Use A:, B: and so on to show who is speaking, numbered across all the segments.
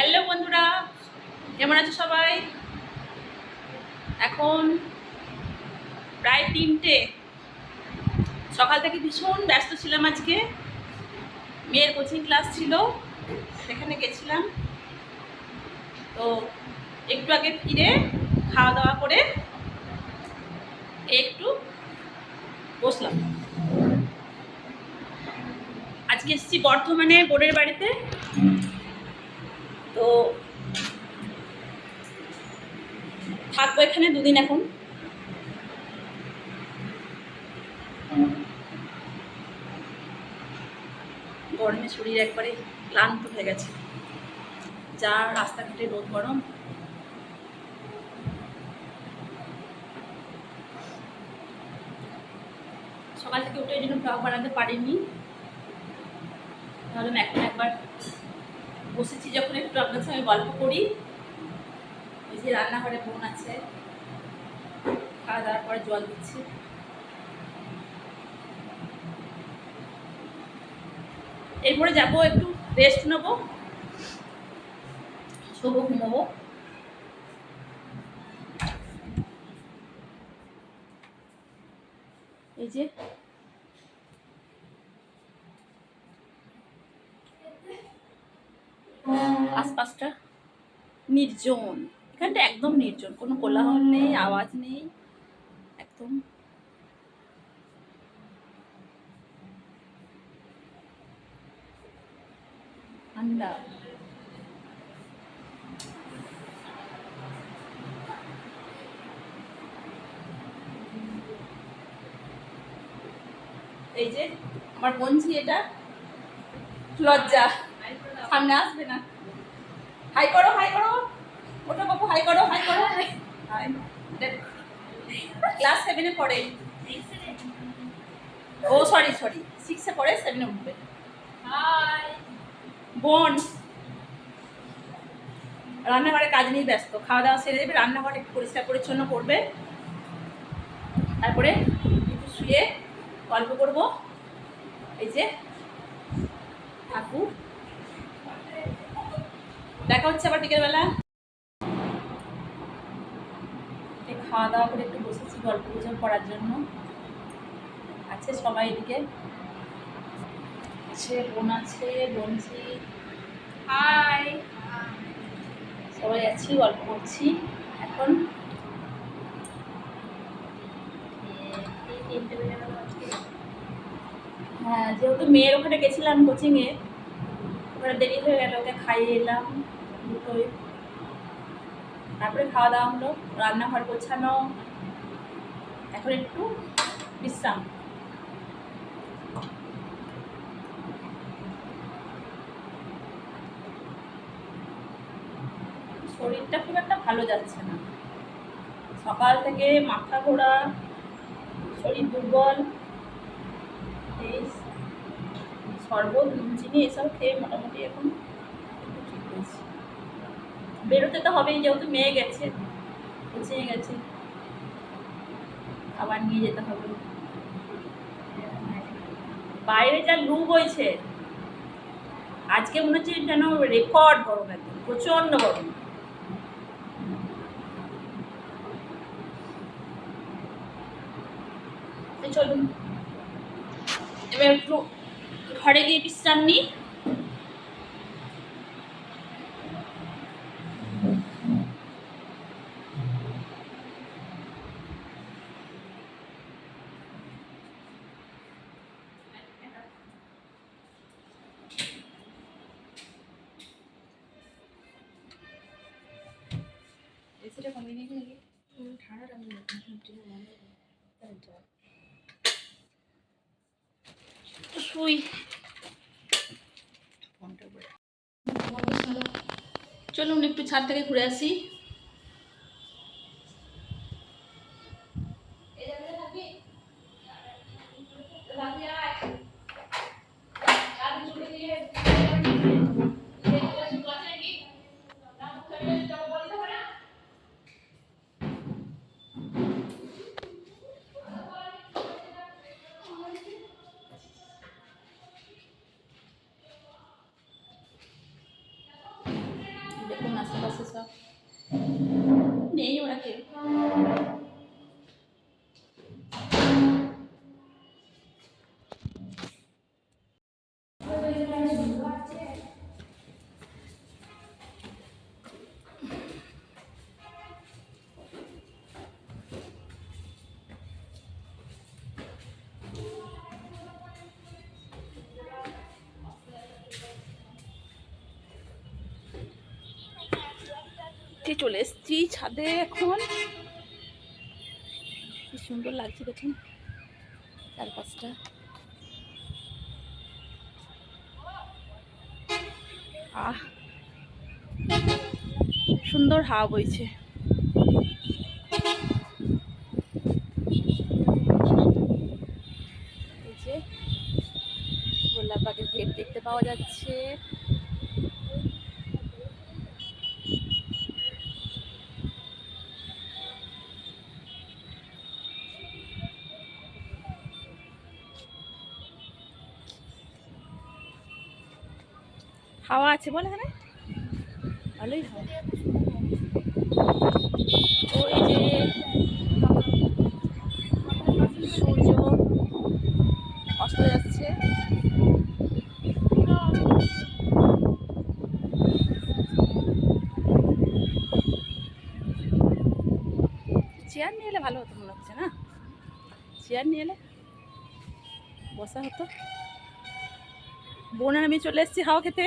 A: Hello বন্ধুরা, কেমন আছো সবাই? এখন প্রায় 3টে। সকাল থেকে ভীষণ ব্যস্ত ছিলাম। আজকে মেয়ের কোচিং ক্লাস ছিল, সেখানে গেছিলাম। তো একটু আগে ফিরে খাওয়া দাওয়া করে একটু বসলাম। আজকে এসেছি বর্ধমানে বোনের বাড়িতে। তো থাকবো এখানে 2 দিন। এখন গরমে শরীর একবারে ক্লান্ত হয়ে গেছে। যা রাস্তাঘাটে রোদ গরম। সকাল থেকে উঠে এই জন্য ব্লগ বানাতে পারিনি। ভাবলাম এখন একবার বসেছি যখন একটু আপনার সঙ্গে গল্প করি। এই যে রান্নাঘরে বোন আছে, খাওয়া দাওয়ার পরে জল দিচ্ছি। এরপরে যাবো, একটু রেস্ট নেবো, শোবো, ঘুমাবো। এই যে আশপাশটা নির্জন, এখানটা একদম নির্জন, কোনো কোলাহল নেই, আওয়াজ নেই, একদম ঠান্ডা। এই যে আমার বঞ্জি, এটা লজ্জা, সামনে আসবে না। হাই করো, হাই করো, ওটা বাবু, হাই করো, হাই করো। ক্লাস 7-এ পড়ে। ও সরি 6-এ পড়ে, 7-এ উঠবে। হাই বোন। রান্নাঘরে কাজ নিয়ে ব্যস্ত। খাওয়া দাওয়া সেরে দেবে, রান্নাঘর একটু পরিষ্কার পরিচ্ছন্ন করবে, তারপরে একটু শুয়ে গল্প করবো। এই যে ঠাকুর, দেখা হচ্ছে আবার বিকেলবেলা। খাওয়া দাওয়া করে একটু বসেছি গল্প গুজব করার জন্য। আছে সবাই এদিকে, আছে বোন, আছে বঞ্জি, হাই, সবাই আছি, গল্প করছি এখন। হ্যাঁ, যেহেতু মেয়ের ওখানে গেছিলাম কোচিংয়ে, ওখানে দেরি হয়ে গেল, ওকে খাইয়ে এলাম দুটোই। তারপরে খাওয়া দাওয়া হলো, রান্নাঘর গোছানো, এখন একটু বিশ্রাম। শরীরটা খুব একটা ভালো যাচ্ছে না, সকাল থেকে মাথা ঘোরা, শরীর দুর্বল। এই শরবত, নুন চিনি এসব খেয়ে মোটামুটি এখন একটু ঠিক হয়েছে। বেরোতে তো হবেই, যেহেতু মেয়ে গেছে, কোচিংয়ে গেছে, আবার নিয়ে যেতে হবে। বাইরে যা লু বইছে, আজকে মনে হচ্ছে যেন রেকর্ড গরম, একদম প্রচন্ড গরম। চলুন এবার একটু ঘরে গিয়ে বিশ্রাম নিই। এসিটা কমিয়ে নিয়ে নাকি ঠান্ডা শুই। চলুন একটু ছাদ থেকে ঘুরে আসি। আশেপাশে সব নেই ওরা কেউ। চলে এসছি ছাদে এখন। কি সুন্দর লাগছে দেখুন চারপাশটা। সুন্দর হাওয়া বইছে। এই যে গোলাপ বাগের গেট দেখতে পাওয়া যাচ্ছে। হাওয়া আছে বলে এখানে, ভালোই হাওয়া। ওই যে সূর্য অস্ত যাচ্ছে। চেয়ার নিয়ে এলে ভালো হতো মনে হচ্ছে না? চেয়ার নিয়ে এলে বসা হতো। বোন আর আমি চলে এসেছি হাওয়া খেতে।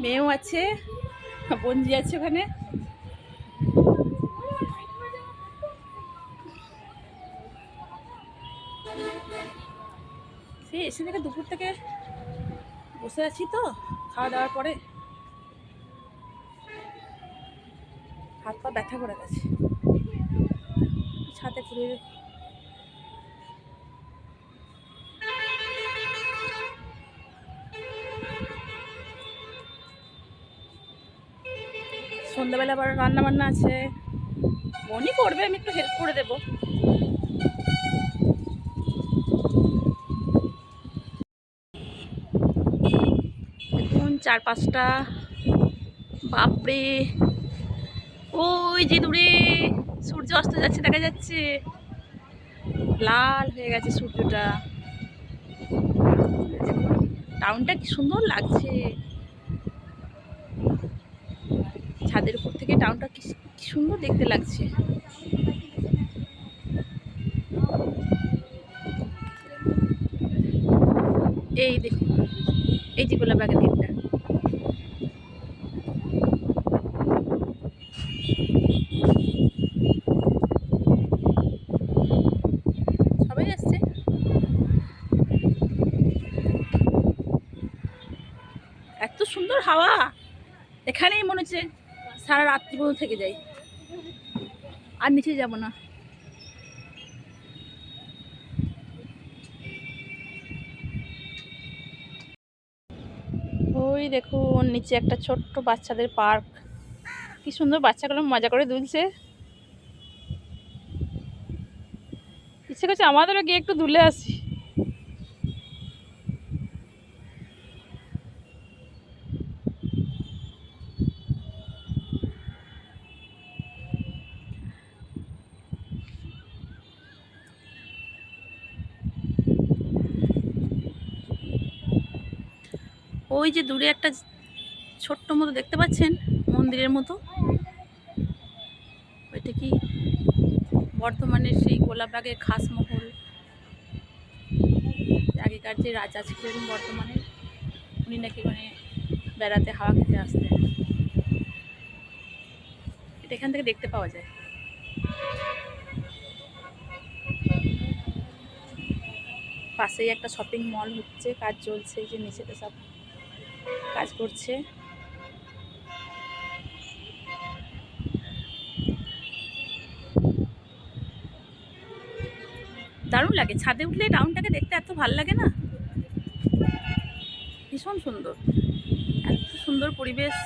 A: মেয়েও আছে, বঞ্জি আছে ওখানে। সেই এসে থেকে দুপুর থেকে বসে আছি তো, খাওয়া দাওয়ার পরে হাত পা ব্যথা করে গেছে। ছাদে ঘুরে সন্ধ্যাবেলা আবার রান্না বান্না আছে, বোনই করবে, আমি একটু হেল্প করে দেবো। দেখুন চারপাশটা, বাপরে ওই যে দূরে সূর্য অস্ত যাচ্ছে দেখা যাচ্ছে, লাল হয়ে গেছে সূর্যটা। টাউনটা কি সুন্দর লাগছে, ছাদের উপর থেকে টাউনটা কি সুন্দর দেখতে লাগছে। এই দেখুন এই যে গোলাপ বাগের গেটটা। সবাই আসছে। এত সুন্দর হাওয়া, এখানেই মনে হচ্ছে সারা রাত্রি পর্যন্ত থেকে যাই, আর নিচে যাব না। ওই দেখুন নিচে একটা ছোট্ট বাচ্চাদের পার্ক, কি সুন্দর বাচ্চাগুলো মজা করে দুলছে। ইচ্ছে করছে আমাদেরও গিয়ে একটু দুলে আসি। ওই যে দূরে একটা ছোট্ট মতো দেখতে পাচ্ছেন, মন্দিরের মতো, ওইটা কি বর্ধমানের সেই গোলাপবাগের খাসমহল, আগেকার যে রাজা ছিলেন বর্ধমানের, উনি নাকি ওখানে বেড়াতে হাওয়া খেতে আসতেন। এটা এখান থেকে দেখতে পাওয়া যায়। পাশেই একটা শপিং মল হচ্ছে, কাজ চলছে, যে নিচেতে সব কাজ করছে। দারুণ লাগে, ছাদে উঠলে টাউনটাকে দেখতে এত ভালো লাগে না, ভীষণ সুন্দর, এত সুন্দর পরিবেশ।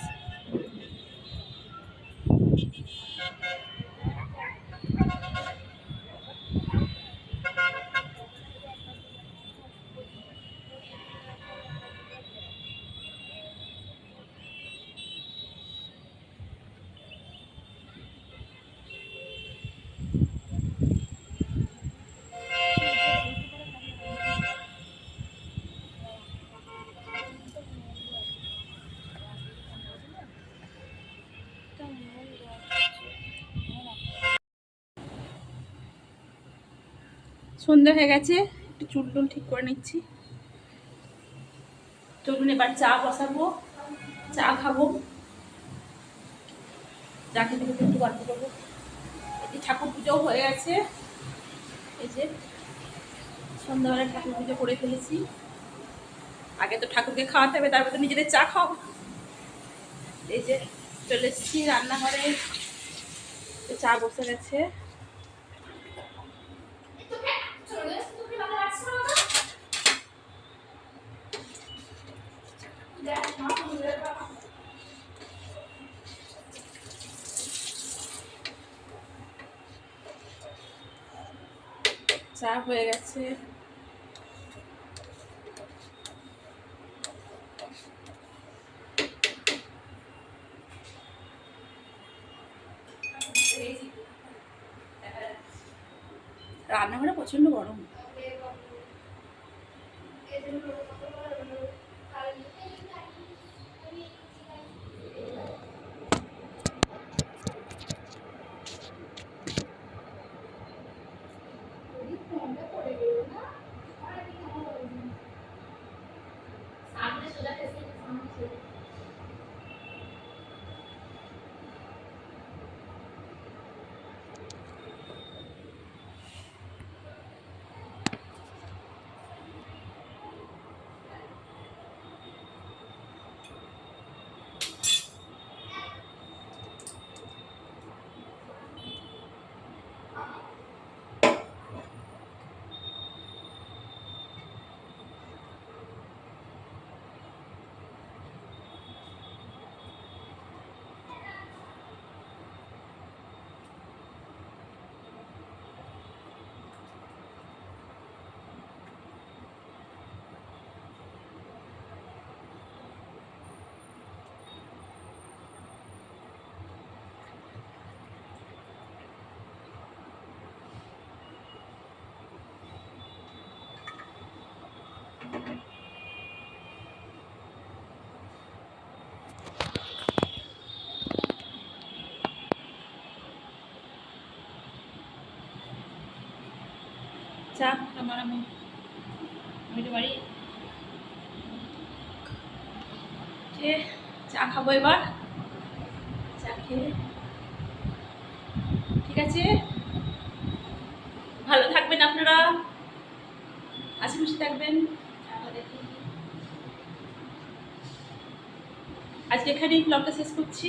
A: সন্ধ্যা হয়ে গেছে, একটু চুল টুল ঠিক করে নিচ্ছি। চলুন এবার চা বসাবো, চা খাবো, চা খেতে খেতে একটু গল্প করবো। এই ঠাকুর পুজোও হয়ে গেছে, এই যে সন্ধ্যাবেলা ঠাকুর পুজো করে ফেলেছি। আগে তো ঠাকুরকে খাওয়াতে হবে, তারপর তো নিজেদের চা খাও। এই যে চলে এসেছি রান্নাঘরে, চা বসে গেছে। চা হয়ে গেছে। রান্নাঘরে প্রচন্ড গরম। চা আমার আমি বাড়ি চা খাবো এবার। চা খেয়ে ঠিক আছে, ভালো থাকবেন আপনারা, আশেপাশে থাকবেন। আজকে এখানেই ব্লগটা শেষ করছি।